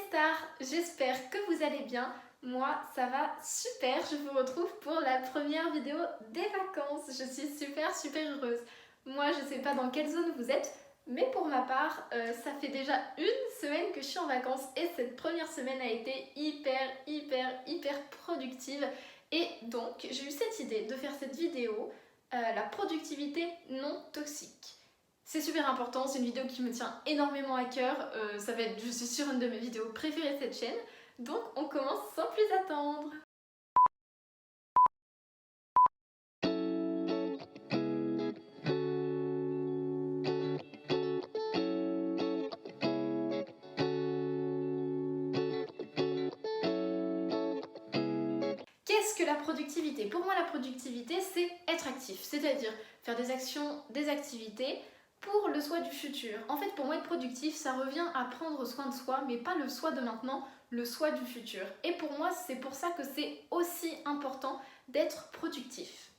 stars, j'espère que vous allez bien. Moi, ça va super, je vous retrouve pour la première vidéo des vacances. Je suis super heureuse. Moi, je sais pas dans quelle zone vous êtes, mais pour ma part, ça fait déjà une semaine que je suis en vacances et cette première semaine a été hyper productive. Et donc, j'ai eu cette idée de faire cette vidéo, la productivité non toxique. C'est super important, c'est une vidéo qui me tient énormément à cœur, ça va être, je suis sûre, une de mes vidéos préférées de cette chaîne, donc on commence sans plus attendre. Qu'est-ce que la productivité? Pour moi, la productivité, c'est être actif, c'est-à-dire faire des actions, des activités pour le soi du futur. En fait, pour moi, être productif, ça revient à prendre soin de soi, mais pas le soi de maintenant, le soi du futur. Et pour moi, c'est pour ça que c'est aussi important d'être productif.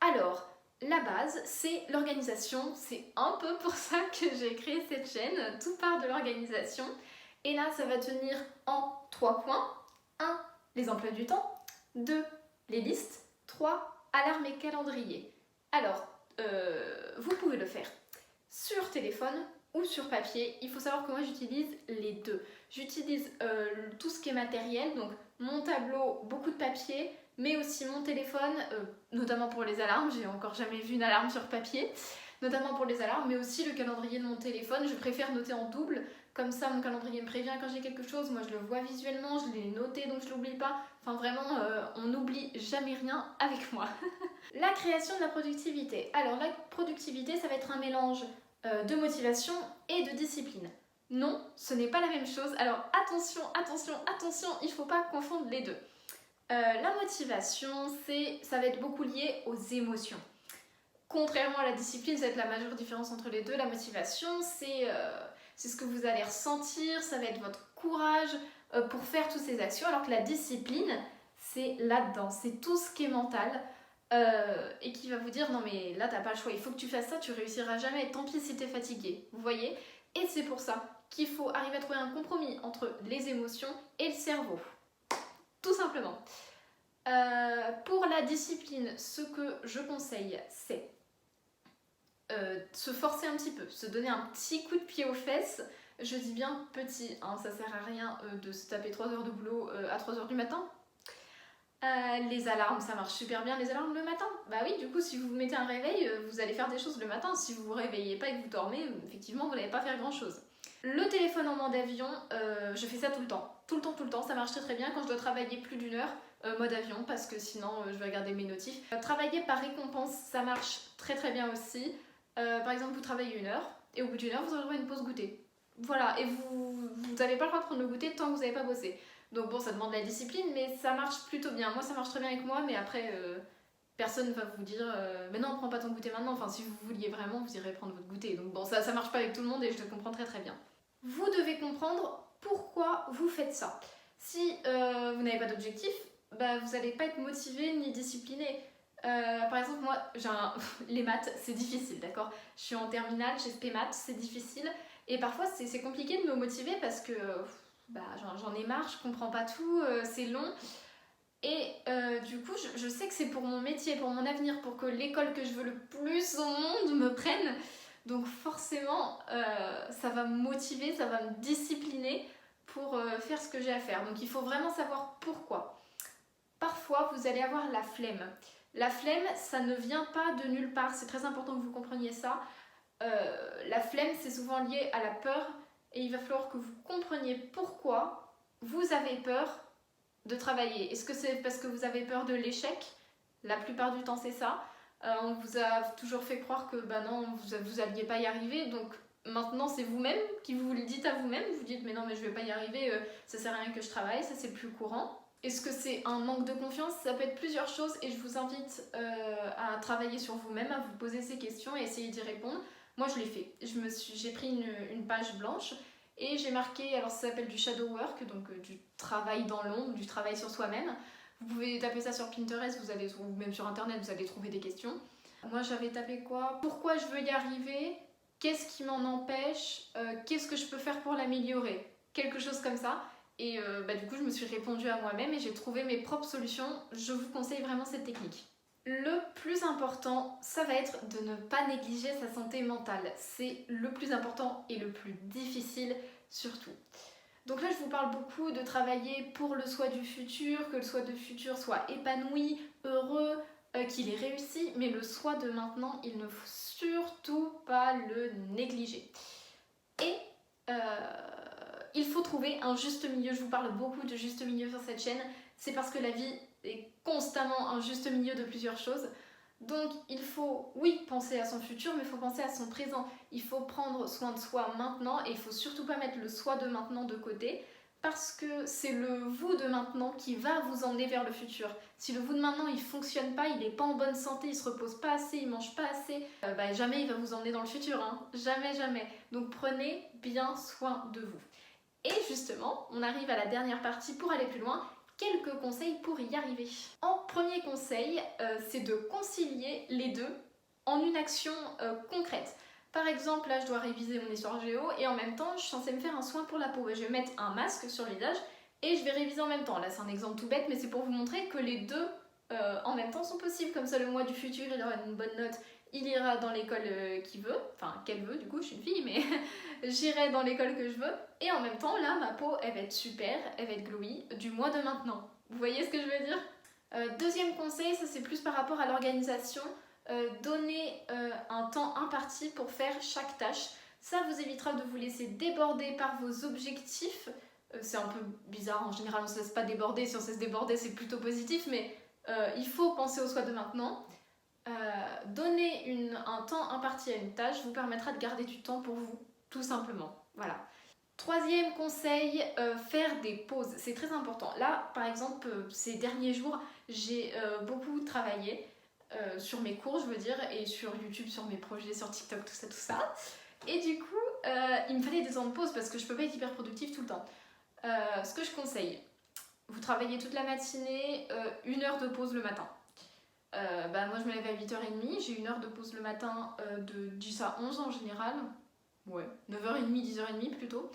Alors, la base, c'est l'organisation. C'est un peu pour ça que j'ai créé cette chaîne. Tout part de l'organisation. Et là, ça va tenir en 3 points. 1. Les emplois du temps. 2. Les listes. 3. Alarme et calendrier. Alors, vous pouvez le faire sur téléphone ou sur papier. Il faut savoir que moi, j'utilise les deux. J'utilise tout ce qui est matériel, donc mon tableau, beaucoup de papier, mais aussi mon téléphone, notamment pour les alarmes. J'ai encore jamais vu une alarme sur papier, notamment pour les alarmes, mais aussi le calendrier de mon téléphone. Je préfère noter en double, comme ça mon calendrier me prévient quand j'ai quelque chose. Moi je le vois visuellement, je l'ai noté donc je l'oublie pas. Enfin vraiment, on n'oublie jamais rien avec moi. La création de la productivité. Alors la productivité, ça va être un mélange de motivation et de discipline. Non, ce n'est pas la même chose. Alors attention, il ne faut pas confondre les deux. La motivation, ça va être beaucoup lié aux émotions. Contrairement à la discipline, ça va être la majeure différence entre les deux. La motivation, c'est ce que vous allez ressentir, ça va être votre courage pour faire toutes ces actions, alors que la discipline, c'est là-dedans, c'est tout ce qui est mental et qui va vous dire non mais là t'as pas le choix, il faut que tu fasses ça, tu réussiras jamais, tant pis si t'es fatigué, vous voyez. Et c'est pour ça qu'il faut arriver à trouver un compromis entre les émotions et le cerveau, tout simplement. Pour la discipline, ce que je conseille, c'est se forcer un petit peu, se donner un petit coup de pied aux fesses. Je dis bien petit, hein, ça sert à rien de se taper 3 heures de boulot à 3 heures du matin. Les alarmes, ça marche super bien, les alarmes le matin. Bah oui, du coup, si vous vous mettez un réveil, vous allez faire des choses le matin. Si vous vous réveillez pas et que vous dormez, effectivement, vous n'allez pas faire grand chose. Le téléphone en mode avion, je fais ça tout le temps. Tout le temps, ça marche très bien quand je dois travailler plus d'une heure. Mode avion, parce que sinon je vais regarder mes notifs. Travailler par récompense, ça marche très bien aussi. Par exemple, vous travaillez une heure, et au bout d'une heure, vous aurez droit à une pause goûter. Voilà, et vous n'avez pas le droit de prendre le goûter tant que vous n'avez pas bossé. Donc bon, ça demande de la discipline, mais ça marche plutôt bien. Moi, ça marche très bien avec moi, mais après, personne ne va vous dire mais non, prends pas ton goûter maintenant. Enfin, si vous vouliez vraiment, vous irez prendre votre goûter. Donc bon, ça marche pas avec tout le monde et je le comprends très bien. Vous devez comprendre pourquoi vous faites ça. Si vous n'avez pas d'objectif, bah, vous n'allez pas être motivé ni discipliné. Par exemple, moi, les maths, c'est difficile, d'accord? Je suis en terminale, j'ai SP maths, c'est difficile. Et parfois, c'est compliqué de me motiver parce que bah, j'en ai marre, je comprends pas tout, c'est long. Et du coup, je sais que c'est pour mon métier, pour mon avenir, pour que l'école que je veux le plus au monde me prenne. Donc forcément, ça va me motiver, ça va me discipliner pour faire ce que j'ai à faire. Donc il faut vraiment savoir pourquoi. Parfois, vous allez avoir la flemme. La flemme, ça ne vient pas de nulle part. C'est très important que vous compreniez ça. La flemme, c'est souvent lié à la peur. Et il va falloir que vous compreniez pourquoi vous avez peur de travailler. Est-ce que c'est parce que vous avez peur de l'échec? La plupart du temps, c'est ça. On vous a toujours fait croire que bah non, vous alliez pas y arriver. Donc maintenant, c'est vous-même qui vous le dites à vous-même. Vous dites mais non, mais je vais pas y arriver, ça sert à rien que je travaille, ça c'est le plus courant. Est-ce que c'est un manque de confiance? Ça peut être plusieurs choses et je vous invite à travailler sur vous-même, à vous poser ces questions et essayer d'y répondre. Moi, je l'ai fait. J'ai pris une page blanche et j'ai marqué, alors ça s'appelle du shadow work, donc du travail dans l'ombre, du travail sur soi-même. Vous pouvez taper ça sur Pinterest, ou même sur internet, vous allez trouver des questions. Moi j'avais tapé quoi? Pourquoi je veux y arriver? Qu'est-ce qui m'en empêche? Qu'est-ce que je peux faire pour l'améliorer? quelque chose comme ça. Et du coup, je me suis répondu à moi-même et j'ai trouvé mes propres solutions. Je vous conseille vraiment cette technique. Le plus important, ça va être de ne pas négliger sa santé mentale. C'est le plus important et le plus difficile surtout. Donc là, je vous parle beaucoup de travailler pour le soi du futur, que le soi du futur soit épanoui, heureux, qu'il ait réussi, mais le soi de maintenant, il ne faut surtout pas le négliger. Et il faut trouver un juste milieu. Je vous parle beaucoup de juste milieu sur cette chaîne. C'est parce que la vie est constamment un juste milieu de plusieurs choses. Donc il faut, oui, penser à son futur, mais il faut penser à son présent. Il faut prendre soin de soi maintenant et il faut surtout pas mettre le soi de maintenant de côté parce que c'est le vous de maintenant qui va vous emmener vers le futur. Si le vous de maintenant il fonctionne pas, il n'est pas en bonne santé, il se repose pas assez, il mange pas assez, jamais il va vous emmener dans le futur, hein. Jamais, jamais. Donc prenez bien soin de vous. Et justement, on arrive à la dernière partie pour aller plus loin. Quelques conseils pour y arriver. En premier conseil, c'est de concilier les deux en une action concrète. Par exemple, là je dois réviser mon histoire géo et en même temps je suis censée me faire un soin pour la peau. Je vais mettre un masque sur le visage et je vais réviser en même temps. Là c'est un exemple tout bête mais c'est pour vous montrer que les deux en même temps sont possibles. Comme ça le moi du futur il aura une bonne note, il ira dans l'école qu'il veut, enfin qu'elle veut du coup, je suis une fille mais j'irai dans l'école que je veux. Et en même temps là ma peau elle va être super, elle va être glowy du mois de maintenant. Vous voyez ce que je veux dire? Deuxième conseil, ça c'est plus par rapport à l'organisation. Donnez un temps imparti pour faire chaque tâche. Ça vous évitera de vous laisser déborder par vos objectifs. C'est un peu bizarre, en général on ne se laisse pas déborder, si on se laisse déborder c'est plutôt positif, mais il faut penser au soi de maintenant. Donner un temps imparti à une tâche vous permettra de garder du temps pour vous, tout simplement. Voilà. Troisième conseil, faire des pauses, c'est très important. Là, par exemple, ces derniers jours, j'ai beaucoup travaillé sur mes cours, je veux dire, et sur YouTube, sur mes projets, sur TikTok, tout ça. Et du coup, il me fallait des temps de pause parce que je peux pas être hyper productive tout le temps. Ce que je conseille, vous travaillez toute la matinée, 1 heure de pause le matin. Moi, je me lève à 8h30, j'ai 1 heure de pause le matin de 10 à 11 en général. Ouais, 9h30, 10h30 plutôt.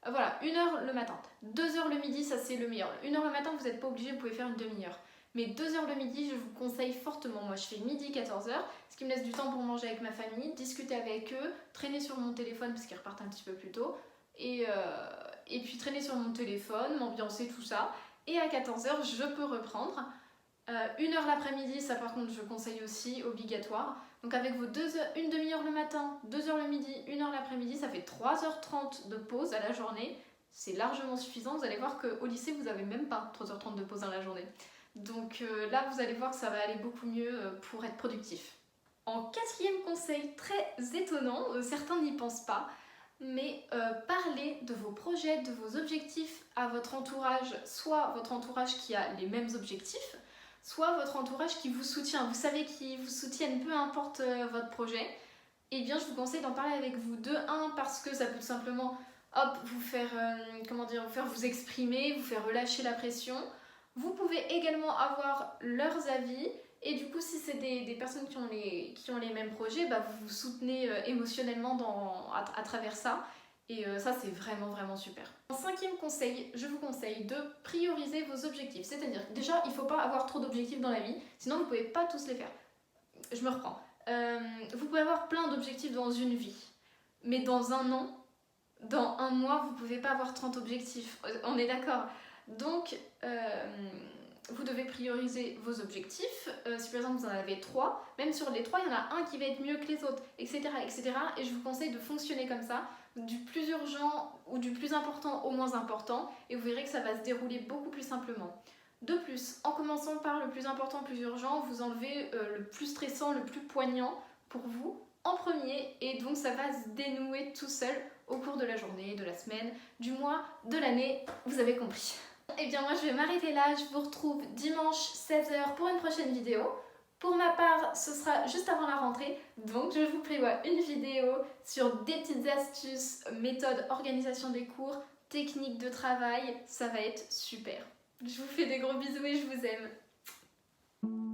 Voilà, 1 heure le matin. 2 heures le midi, ça c'est le meilleur. 1 heure le matin, vous n'êtes pas obligé, vous pouvez faire une demi-heure. Mais 2 heures le midi, je vous conseille fortement. Moi, je fais midi 14h, ce qui me laisse du temps pour manger avec ma famille, discuter avec eux, traîner sur mon téléphone parce qu'ils repartent un petit peu plus tôt. Et puis traîner sur mon téléphone, m'ambiancer, tout ça. Et à 14h, je peux reprendre. 1 heure l'après-midi, ça par contre, je conseille aussi, obligatoire. Donc avec vos 2 heures, une demi-heure le matin, 2 heures le midi, 1 heure l'après-midi, ça fait 3h30 de pause à la journée. C'est largement suffisant. Vous allez voir qu'au lycée, vous n'avez même pas 3h30 de pause dans la journée. Donc là, vous allez voir que ça va aller beaucoup mieux pour être productif. En quatrième conseil, très étonnant, certains n'y pensent pas, mais parlez de vos projets, de vos objectifs à votre entourage, soit votre entourage qui a les mêmes objectifs, soit votre entourage qui vous soutient. Vous savez qui vous soutiennent, peu importe votre projet. Eh bien, je vous conseille d'en parler avec vous. De un, parce que ça peut tout simplement vous faire, vous faire vous exprimer, vous faire relâcher la pression. Vous pouvez également avoir leurs avis. Et du coup, si c'est des personnes qui ont les mêmes projets, vous vous soutenez émotionnellement à travers ça. Et ça, c'est vraiment, vraiment super. En cinquième conseil, je vous conseille de prioriser vos objectifs. C'est-à-dire, déjà, il ne faut pas avoir trop d'objectifs dans la vie, sinon vous ne pouvez pas tous les faire. Je me reprends. Vous pouvez avoir plein d'objectifs dans une vie, mais dans un an, dans un mois, vous ne pouvez pas avoir 30 objectifs. On est d'accord? Donc, vous devez prioriser vos objectifs. Si par exemple vous en avez 3, même sur les 3, il y en a un qui va être mieux que les autres, etc., etc. Et je vous conseille de fonctionner comme ça, du plus urgent ou du plus important au moins important, et vous verrez que ça va se dérouler beaucoup plus simplement. De plus, en commençant par le plus important, le plus urgent, vous enlevez le plus stressant, le plus poignant pour vous en premier, et donc ça va se dénouer tout seul au cours de la journée, de la semaine, du mois, de l'année, vous avez compris. Et bien moi je vais m'arrêter là, je vous retrouve dimanche 16h pour une prochaine vidéo. Pour ma part, ce sera juste avant la rentrée, donc je vous prévois une vidéo sur des petites astuces, méthodes, organisation des cours, techniques de travail, ça va être super. Je vous fais des gros bisous et je vous aime.